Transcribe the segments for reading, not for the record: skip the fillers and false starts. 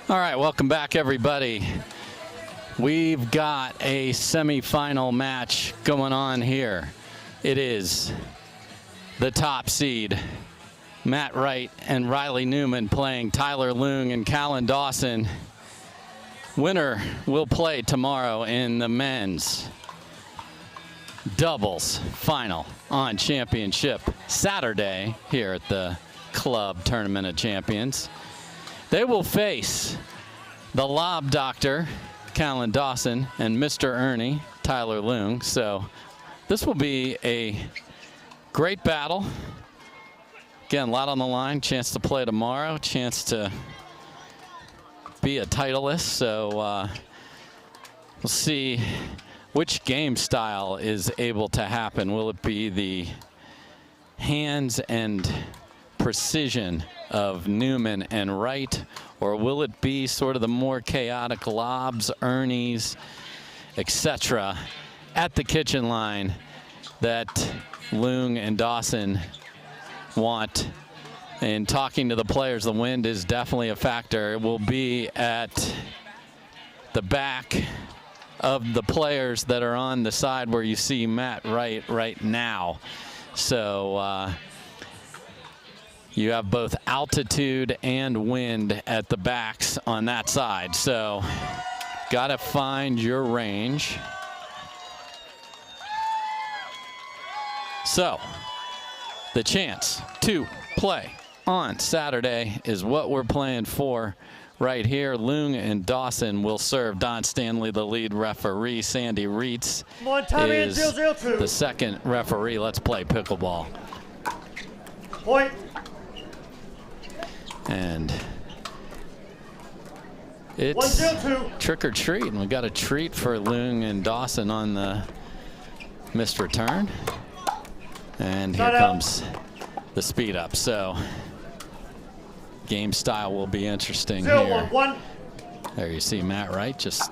All right, welcome back, everybody. We've got a semifinal match going on here. It is the top seed, Matt Wright and Riley Newman, playing Tyler Loong and Callan Dawson. Winner will play tomorrow in the men's doubles final on championship Saturday here at the Club Tournament of Champions. They will face the Lob Doctor, Callan Dawson, and Mr. Ernie, Tyler Loong. So this will be a great battle. Again, a lot on the line. Chance to play tomorrow. Chance to be a titleist. So we'll see which game style is able to happen. Will it be the hands and precision of Newman and Wright, or will it be sort of the more chaotic lobs, Ernies, etc. at the kitchen line that Loong and Dawson want? In talking to the players, the wind is definitely a factor. It will be at the back of the players that are on the side where you see Matt Wright right now. So you have both altitude and wind at the backs on that side. So got to find your range. So the chance to play on Saturday is what we're playing for right here. Loong and Dawson will serve. Don Stanley, the lead referee. Sandy Reitz is the second referee. Let's play pickleball. Point. And it's trick or treat, and we got a treat for Loong and Dawson on the missed return. And here comes the speed up. So game style will be interesting here. There you see Matt Wright just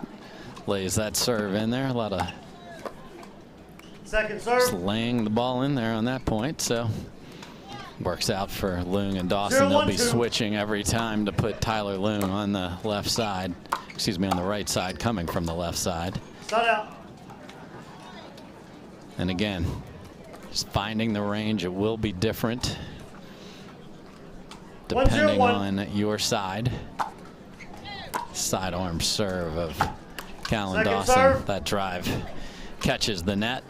lays that serve in there. A lot of second serve. Just laying the ball in there on that point. So works out for Loong and Dawson. They'll be switching every time to put Tyler Loong on the left side. Excuse me, on the right side, coming from the left side. Start out. And again, just finding the range. It will be different depending on your side. Sidearm serve of Callan Dawson. Serve. That drive catches the net.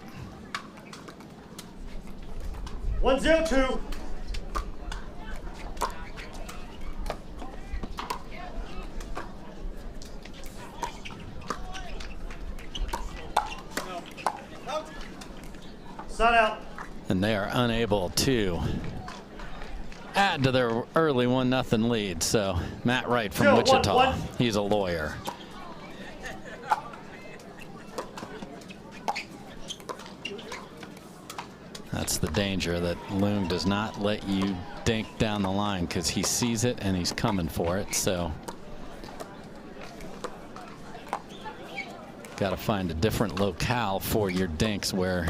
1-0-2. Sun out. And they are unable to add to their early 1-0 lead. So Matt Wright from Wichita, he's a lawyer. That's the danger, that Loong does not let you dink down the line because he sees it and he's coming for it. So got to find a different locale for your dinks, where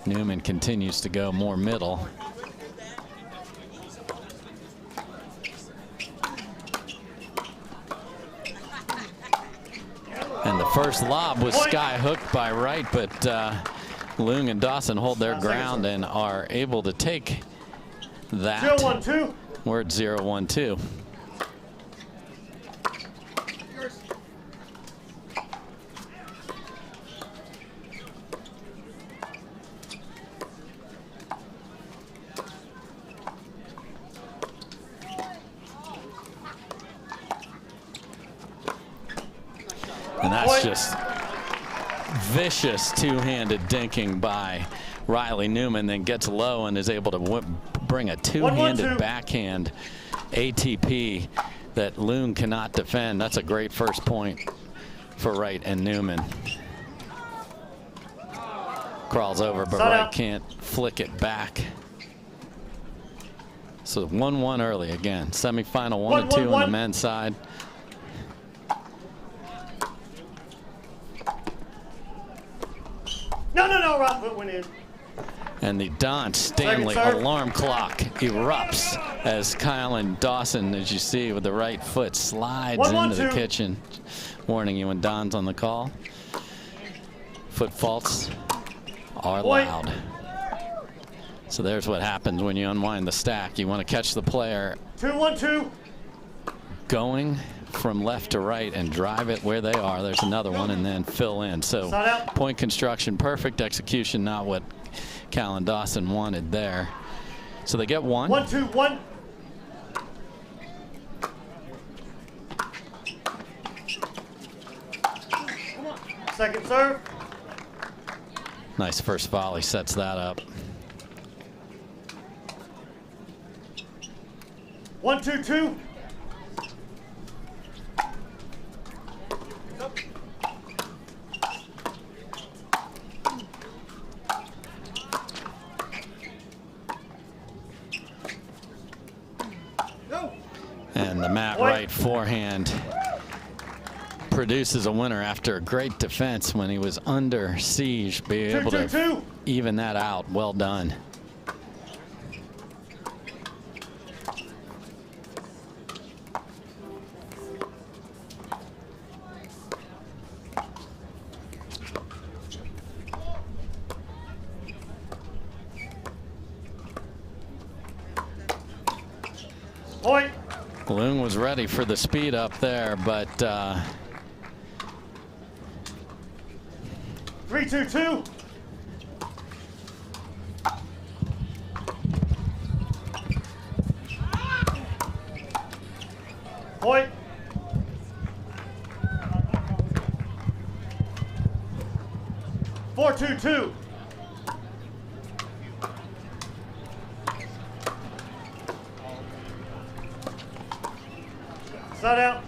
Newman continues to go more middle. And the first lob was sky hooked by Wright, but Loong and Dawson hold their ground and are able to take that. 0-1-2. We're at 0-1-2. And that's just vicious two-handed dinking by Riley Newman, then gets low and is able to bring a two-handed backhand ATP that Loong cannot defend. That's a great first point for Wright and Newman. Crawls over, but Wright can't flick it back. So 1-1 early again. Semifinal 1-2 on the men's side. No, right foot went in. And the Don Stanley alarm clock erupts as Callan Dawson, as you see, with the right foot slides into the kitchen, warning you when Don's on the call. Foot faults are allowed. So there's what happens when you unwind the stack. You want to catch the player 2-1-2 going from left to right and drive it where they are. There's another one, and then fill in. So point construction, perfect execution, not what Callan Dawson wanted there. So they get one. 1-2-1. Second serve. Nice first volley, sets that up. 1-2-2. And the Matt Wright forehand produces a winner after a great defense when he was under siege. Be able to even that out. Well done. Point. Loong was ready for the speed up there, but 3-2-2. Point. Four, 2-2. Side out.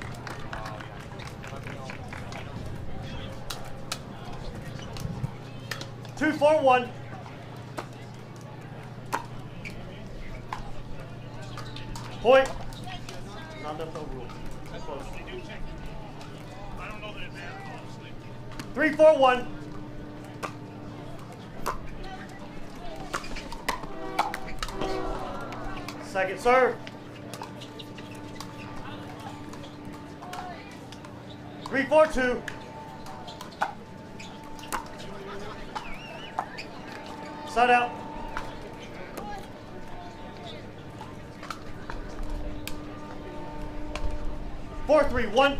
Two, 4-1. Point. Not enough overrule. Close. 3-4-1. Second serve. 3-4-2. Side out. Four, 3-1.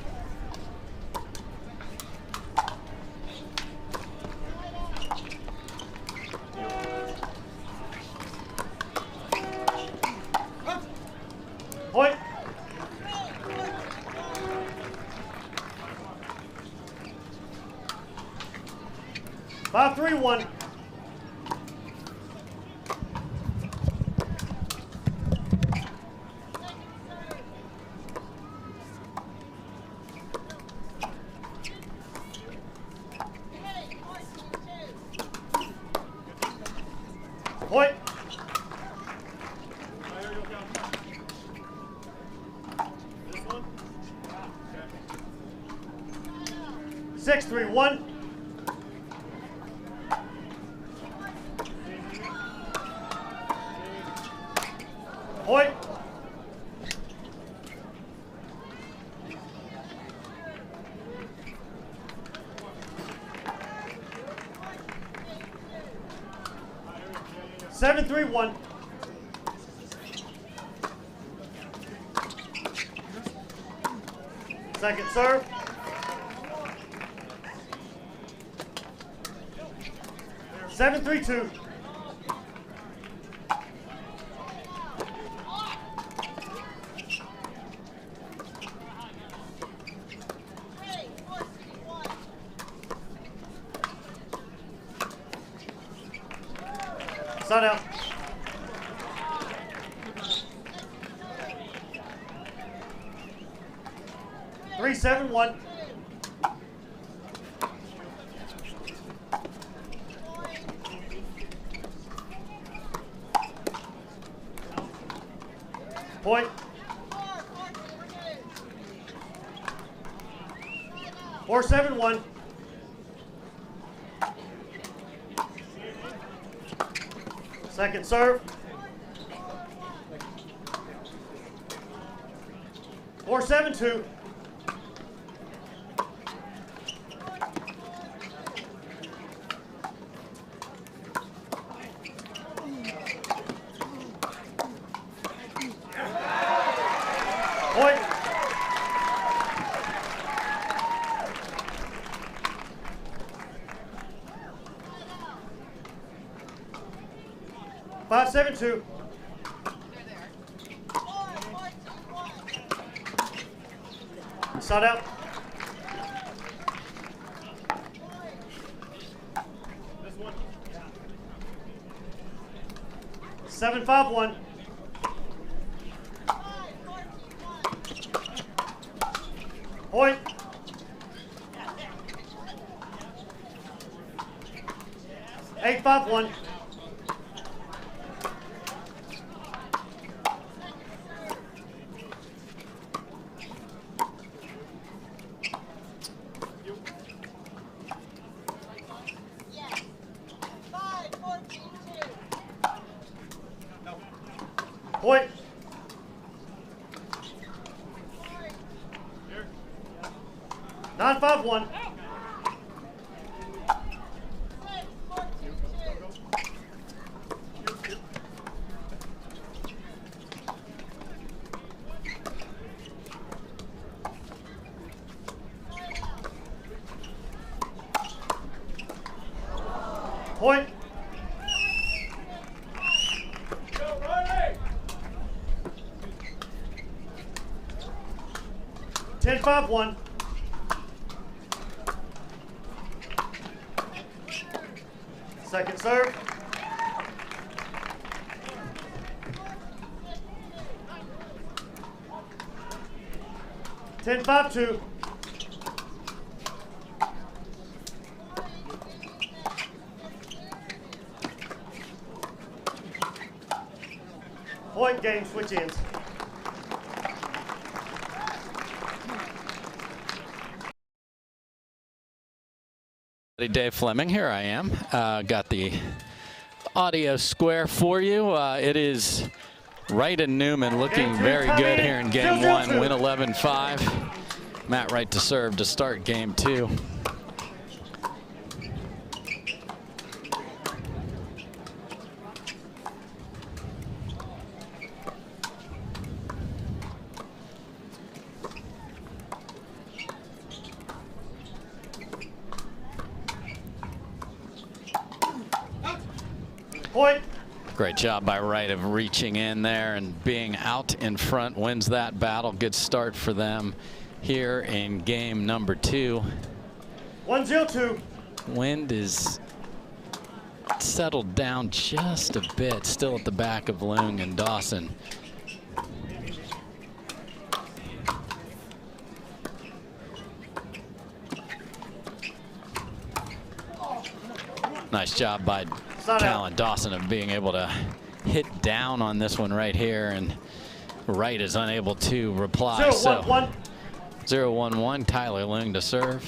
Point. Five, 3-1. Point. Six, 3-1. Point. Seven, 3-1. Second serve. Seven, 3-2. Side out. Three, 7-1. Point. Second serve. 4-7-2. Point. Five, 7-2. Side out. This one. 7-5-1. Point. Eight, 5-1. Point. 9-5-1. Point. 10-5-1. Second serve. 10-5-2. Point game, switch ends. Dave Fleming, here I am. Got the audio square for you. It is Wright and Newman looking very good here in game one. Win 11-5. Matt Wright to serve to start game two. Point. Great job by Wright of reaching in there and being out in front. Wins that battle. Good start for them here in game number two. 1-0-2. Wind is settled down just a bit. Still at the back of Loong and Dawson. Nice job by Callan. Dawson of being able to hit down on this one right here, and Wright is unable to reply. 0-1-1. 0-1-1. Tyler Loong to serve.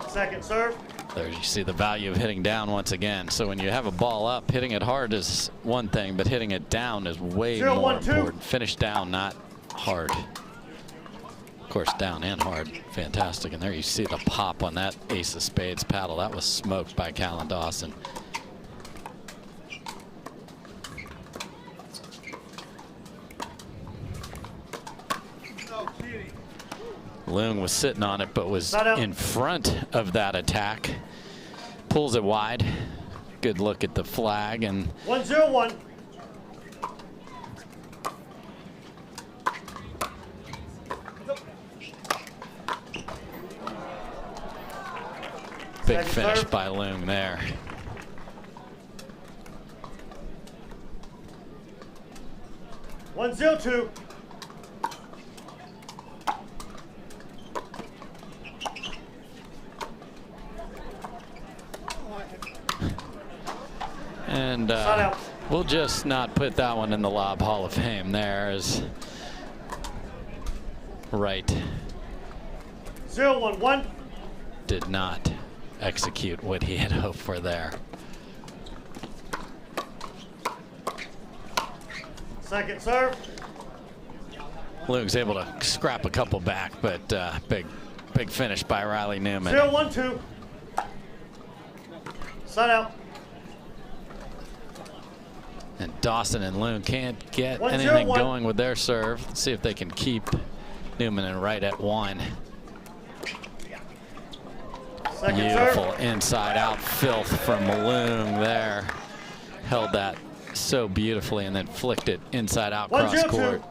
Second serve. There you see the value of hitting down once again. So when you have a ball up, hitting it hard is one thing, but hitting it down is way more important. Finish down, not hard. Of course, down and hard. Fantastic. And there you see the pop on that ace of spades paddle. That was smoked by Callan Dawson. Loong was sitting on it, but was in front of that attack. Pulls it wide. Good look at the flag. And 1-0-1. big finish by Loong there. One, 0-2. And we'll just not put that one in the Lob Hall of Fame there as Wright. 0-1-1. did not execute what he had hoped for there. Second serve. Loong's able to scrap a couple back, but big finish by Riley Newman. 0-1-2. Side out. And Dawson and Loong can't get 1-0-1. anything going with their serve. Let's see if they can keep Newman and Wright at 1. Second Beautiful serve. inside out filth from Loong there. Held that so beautifully and then flicked it inside out cross 1-0-2. court.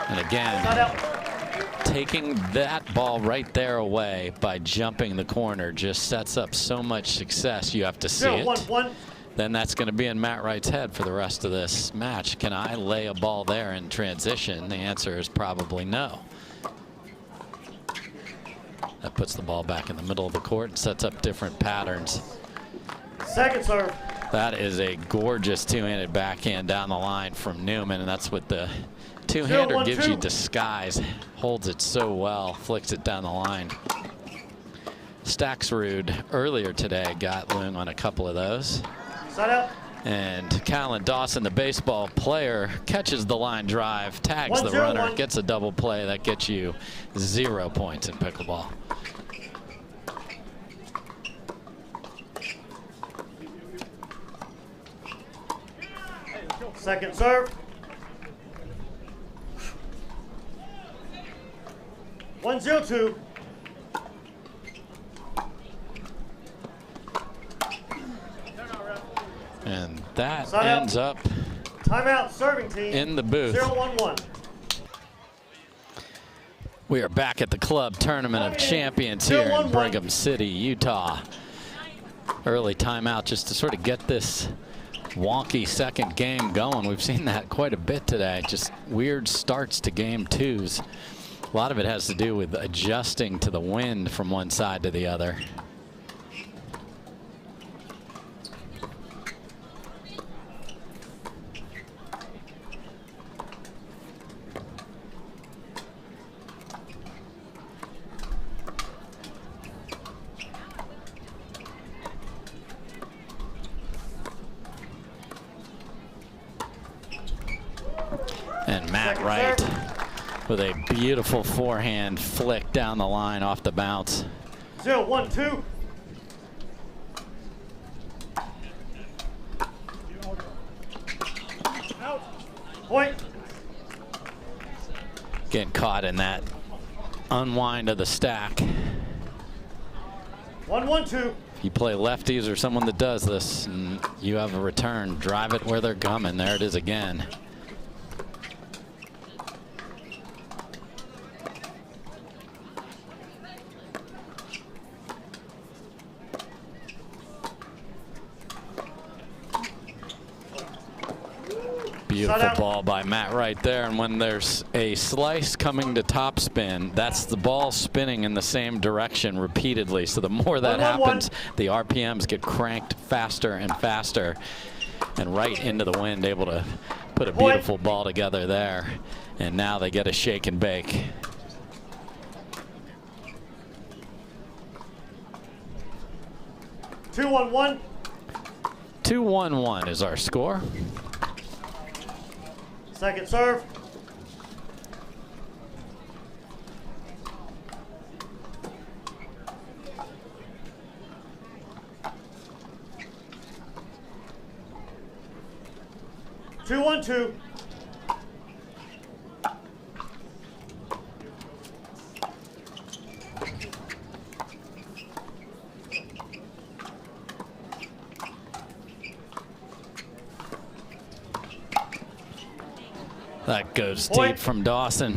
And again, Side out. taking that ball right there away by jumping the corner just sets up so much success. You have to see it. 0-1-1. Then that's going to be in Matt Wright's head for the rest of this match. Can I lay a ball there in transition? The answer is probably no. That puts the ball back in the middle of the court and sets up different patterns. Second serve. That is a gorgeous two-handed backhand down the line from Newman, and that's what the two-hander gives you disguise. Holds it so well, flicks it down the line. Stacksrud earlier today got Loong on a couple of those. Side out. And Callan Dawson, the baseball player, catches the line drive, tags the 1-0-1. runner, gets a double play. That gets you 0 points in pickleball. Second serve. 1-0-2. And that Side out. ends up Timeout, serving team. in the booth. 0-1-1. We are back at the Club Tournament of Champions here in 0-1-1. Brigham City, Utah. Early timeout just to sort of get this wonky second game going. We've seen that quite a bit today. Just weird starts to game twos. A lot of it has to do with adjusting to the wind from one side to the other. And Matt Wright with a beautiful forehand flick down the line off the bounce. 0-1-2. Point. Getting caught in that unwind of the stack. 1-1-2. If you play lefties or someone that does this, and you have a return, drive it where they're coming. There it is again. Beautiful ball by Matt Wright there, and when there's a slice coming to topspin, that's the ball spinning in the same direction repeatedly. So the more that happens, the RPMs get cranked faster and faster, and right into the wind, able to put a beautiful ball together there. And now they get a shake and bake. Two, 1-1. 2-1-1 is our score. Second serve. Two, 1-2. That goes deep from Dawson.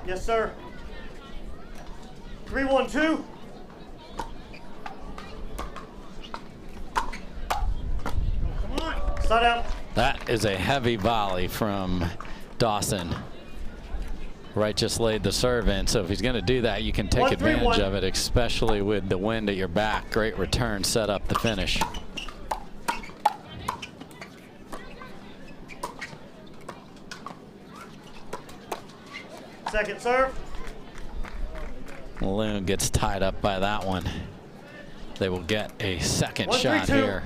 Yes, sir. 3-1-2. Come on. Side out. That is a heavy volley from Dawson. Wright just laid the serve in, so if he's going to do that, you can take 1-3-1. advantage of it, especially with the wind at your back. Great return, set up the finish. Second serve. Loong gets tied up by that one. They will get a second 1-3-2. shot here.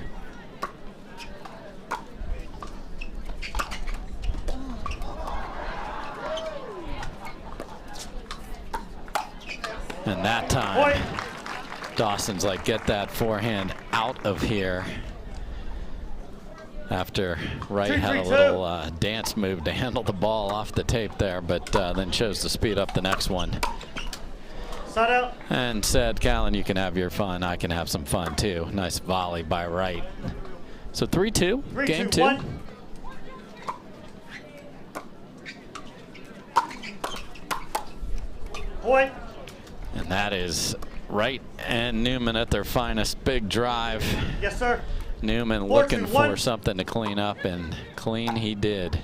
And that time, Point. Dawson's like, get that forehand out of here. After Wright had a 2-3-2. little dance move to handle the ball off the tape there, but then chose to speed up the next one. Side out. And said, Callan, you can have your fun. I can have some fun too. Nice volley by Wright. So 3-2, 3, game 2, 2. 1. Point. And that is Wright and Newman at their finest. Big drive. Yes, sir. Newman 4, looking 2, for 1. something to clean up, and clean he did.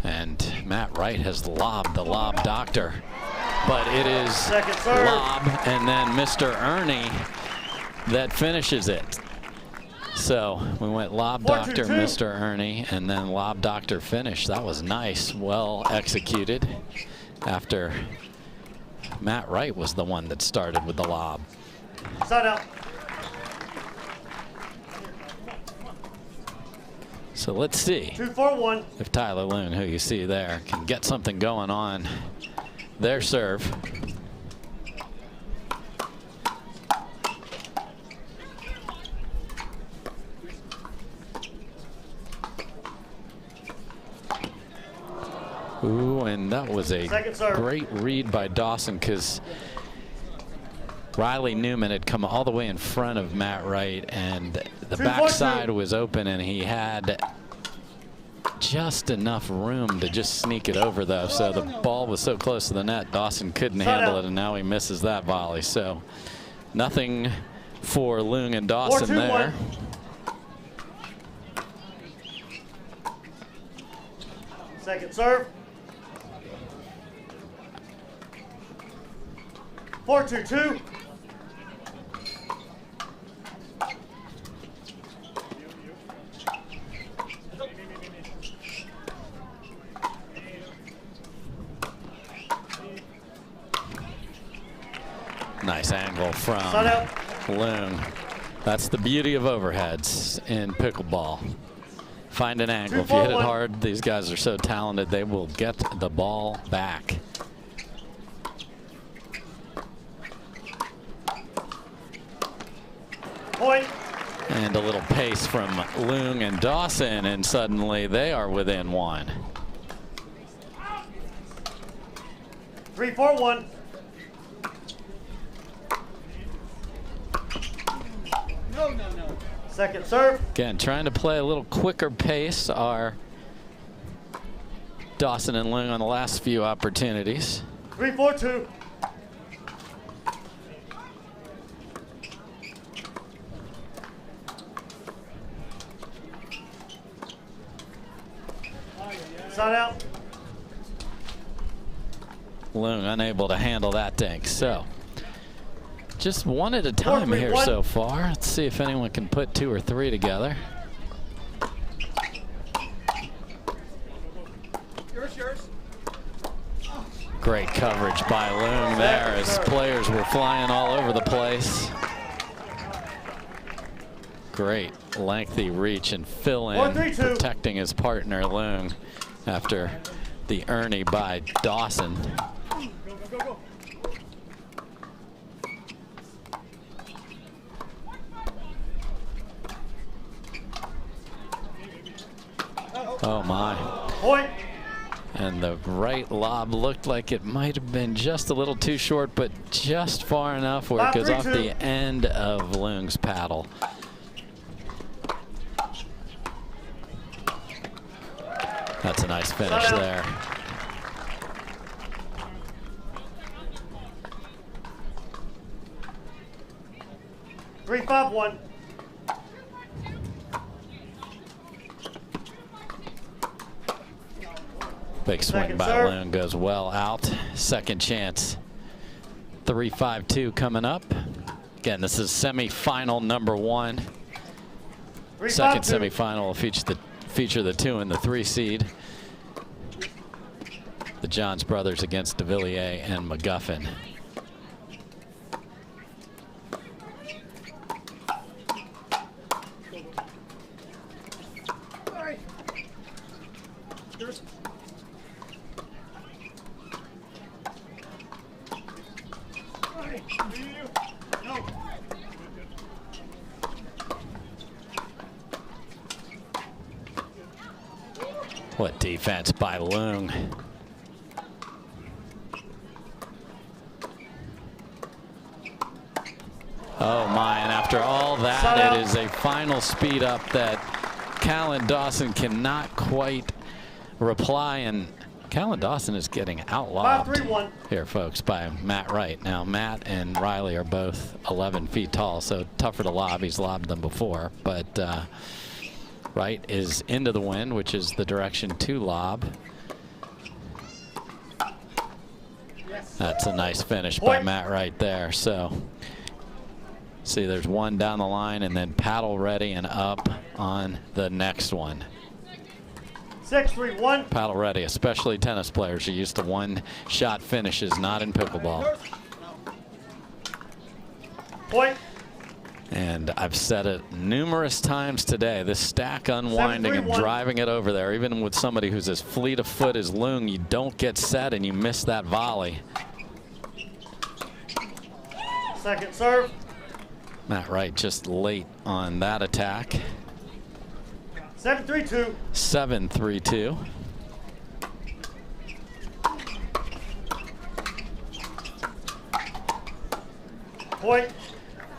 And Matt Wright has lobbed the lob doctor, but it is Second serve. lob and then Mr. Ernie that finishes it. So we went lob 4, doctor, 2, 2. Mr. Ernie, and then lob doctor finish. That was nice, well executed after Matt Wright was the one that started with the lob. Side out. So let's see 2, 4, 1. if Tyler Loong, who you see there, can get something going on their serve. Ooh, and that was a Second serve. great read by Dawson, because Riley Newman had come all the way in front of Matt Wright, and the 2, 4, 2. backside was open, and he had just enough room to just sneak it over, though. So the ball was so close to the net, Dawson couldn't handle it, and now he misses that volley. So nothing for Loong and Dawson 4, 2, there. 1. Second serve. 4, 2, 2. Nice angle from Side out. Loong. That's the beauty of overheads in pickleball. Find an angle. If you hit it 2-4-1. hard, these guys are so talented, they will get the ball back. Point. And a little pace from Loong and Dawson, and suddenly they are within one. 3, 4, 1. No. Second serve. Again, trying to play a little quicker pace are Dawson and Loong on the last few opportunities. 3, 4, 2. Side out. Loong unable to handle that dink. So just one at a time 4, 3, here 1. so far. Let's see if anyone can put 2 or 3 together. Yours. Great coverage by Loong there as players were flying all over the place. Great lengthy reach and fill in, 1, 3, 2. protecting his partner Loong after the Ernie by Dawson. Go. Oh my. Point. And the right lob looked like it might have been just a little too short, but just far enough where it goes off 3-2. the end of Loong's paddle. That's a nice finish there. 3-5-1. Big swing Second by serve. Loong goes well out. Second chance. 3-5-2 coming up. Again, this is semifinal number 1. 3-5-2. Second semifinal will feature the 2 and the 3 seed. The Johns brothers against de Villiers and McGuffin. What defense by Loong. Oh my, and after all that, it is a final speed up that Callan Dawson cannot quite reply, and Callan Dawson is getting outlobbed 5-3-1. here, folks, by Matt Wright. Now, Matt and Riley are both 11 feet tall, so tougher to lob. He's lobbed them before, but Wright is into the wind, which is the direction to lob. That's a nice finish by Matt Wright there. So, see, there's one down the line, and then paddle ready and up on the next one. 6-3-1. Paddle ready, especially tennis players are used to one-shot finishes, not in pickleball. Point. And I've said it numerous times today, this stack unwinding and 7-3-1. driving it over there, even with somebody who's as fleet of foot as Loong, you don't get set and you miss that volley. Second serve. Matt Wright just late on that attack. 7-3-2. 7-3-2. Point.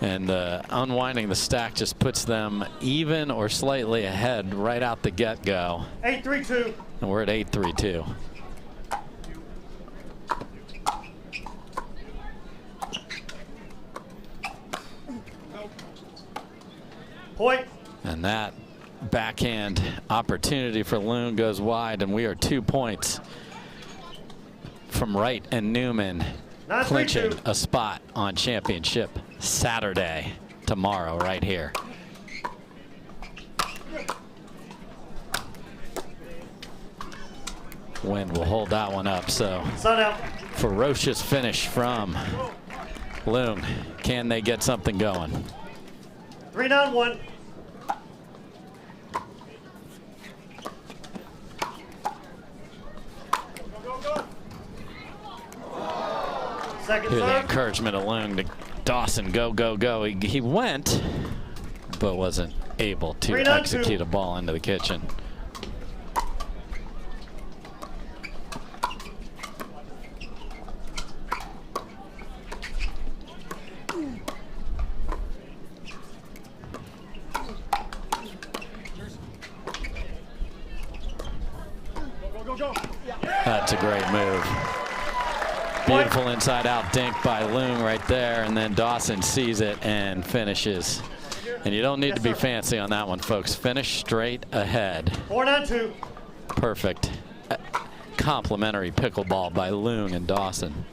And unwinding the stack just puts them even or slightly ahead right out the get-go. 8-3-2. And we're at 8-3-2. Point. And that backhand opportunity for Loong goes wide, and we are 2 points from Wright and Newman 9-3-2. clinching a spot on championship Saturday, tomorrow, right here. Wind will hold that one up, so Sun out. ferocious finish from Loong. Can they get something going? 3-9-1. Second Hear the serve. encouragement of Loong to Dawson, go, go, go. He went, but wasn't able to 3-9-2. execute a ball into the kitchen. That's a great move. Beautiful inside out dink by Loong right there, and then Dawson sees it and finishes. And you don't need to be fancy on that one, folks. Finish straight ahead. 4-9-2. Perfect. Complimentary pickleball by Loong and Dawson.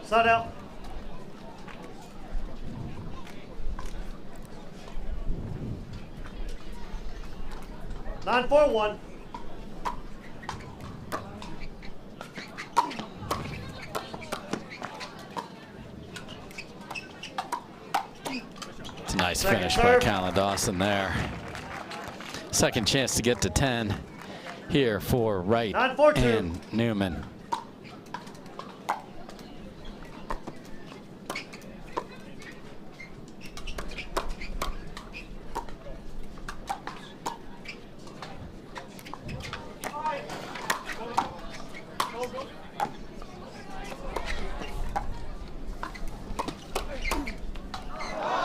Sun out. Nine, 4-1. It's a nice Second finish by serve. Callan Dawson there. Second chance to get to 10 here for Wright 9-4-2. and Newman.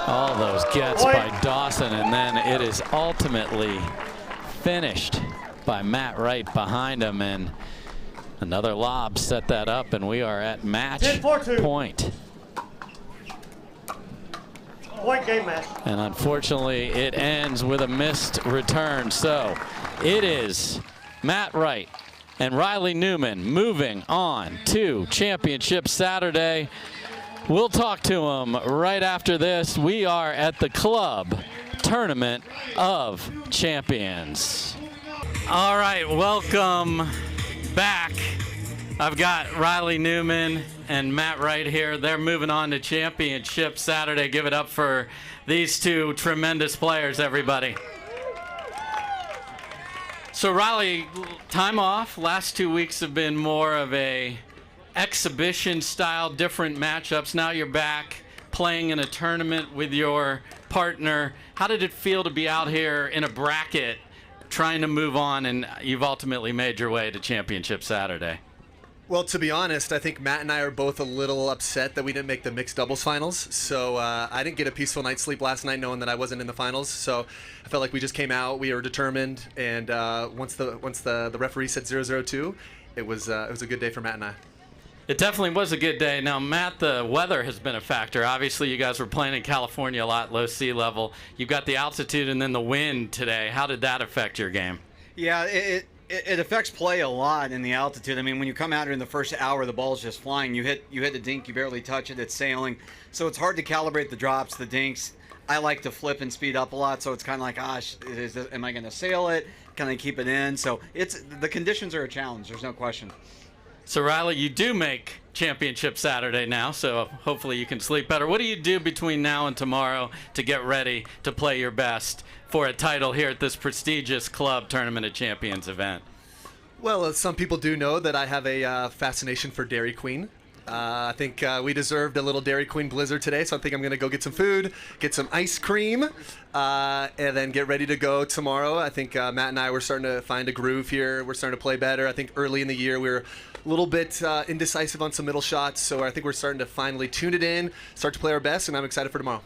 All those gets by Dawson, and then it is ultimately finished by Matt Wright behind him, and another lob set that up, and we are at match 10-4-2. point. Point game match. And unfortunately, it ends with a missed return. So it is Matt Wright and Riley Newman moving on to Championship Saturday. We'll talk to them right after this. We are at the Club Tournament of Champions. All right, welcome back. I've got Riley Newman and Matt Wright here. They're moving on to Championship Saturday. Give it up for these two tremendous players, everybody. So Riley, time off. Last 2 weeks have been more of a exhibition style, different matchups. Now you're back playing in a tournament with your partner. How did it feel to be out here in a bracket trying to move on, and you've ultimately made your way to Championship Saturday? Well, to be honest, I think Matt and I are both a little upset that we didn't make the mixed doubles finals. So I didn't get a peaceful night's sleep last night knowing that I wasn't in the finals. So I felt like we just came out, we were determined, and once the referee said 0-0-2, it was a good day for Matt and I. It definitely was a good day. Now, Matt, the weather has been a factor. Obviously, you guys were playing in California a lot, low sea level. You've got the altitude and then the wind today. How did that affect your game? Yeah, it affects play a lot in the altitude. I mean, when you come out here in the first hour, the ball's just flying. You hit the dink, you barely touch it, it's sailing. So it's hard to calibrate the drops, the dinks. I like to flip and speed up a lot, so it's kind of like, gosh, am I going to sail it? Can I keep it in? So the conditions are a challenge. There's no question. So, Riley, you do make Championship Saturday now, so hopefully you can sleep better. What do you do between now and tomorrow to get ready to play your best for a title here at this prestigious Club Tournament of Champions event? Well, some people do know that I have a fascination for Dairy Queen. I think we deserved a little Dairy Queen blizzard today, so I think I'm going to go get some food, get some ice cream, and then get ready to go tomorrow. I think Matt and I were starting to find a groove here. We're starting to play better. I think early in the year we were a little bit indecisive on some middle shots, so I think we're starting to finally tune it in, start to play our best, and I'm excited for tomorrow.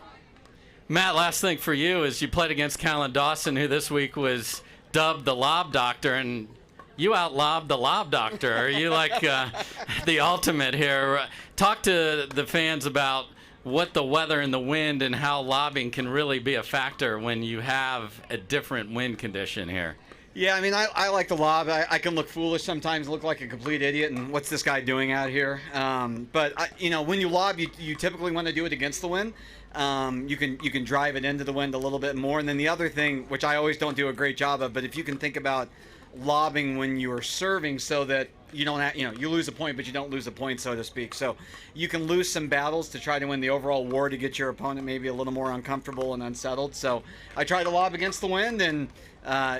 Matt, last thing for you is you played against Callan Dawson, who this week was dubbed the Lob Doctor, and you out-lobbed the Lob Doctor. Are you like the ultimate here? Talk to the fans about what the weather and the wind and how lobbing can really be a factor when you have a different wind condition here. Yeah, I mean, I like the lob. I can look foolish sometimes, look like a complete idiot, and what's this guy doing out here? But when you lob, you typically want to do it against the wind. You can drive it into the wind a little bit more. And then the other thing, which I always don't do a great job of, but if you can think about lobbing when you are serving so that you don't have, you lose a point, but you don't lose a point, so to speak. So you can lose some battles to try to win the overall war to get your opponent maybe a little more uncomfortable and unsettled. So I try to lob against the wind, and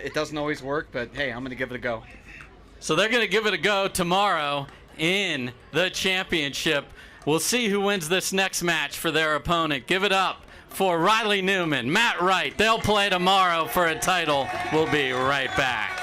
it doesn't always work, but hey, I'm going to give it a go. So they're going to give it a go tomorrow in the championship. We'll see who wins this next match for their opponent. Give it up for Riley Newman, Matt Wright. They'll play tomorrow for a title. We'll be right back.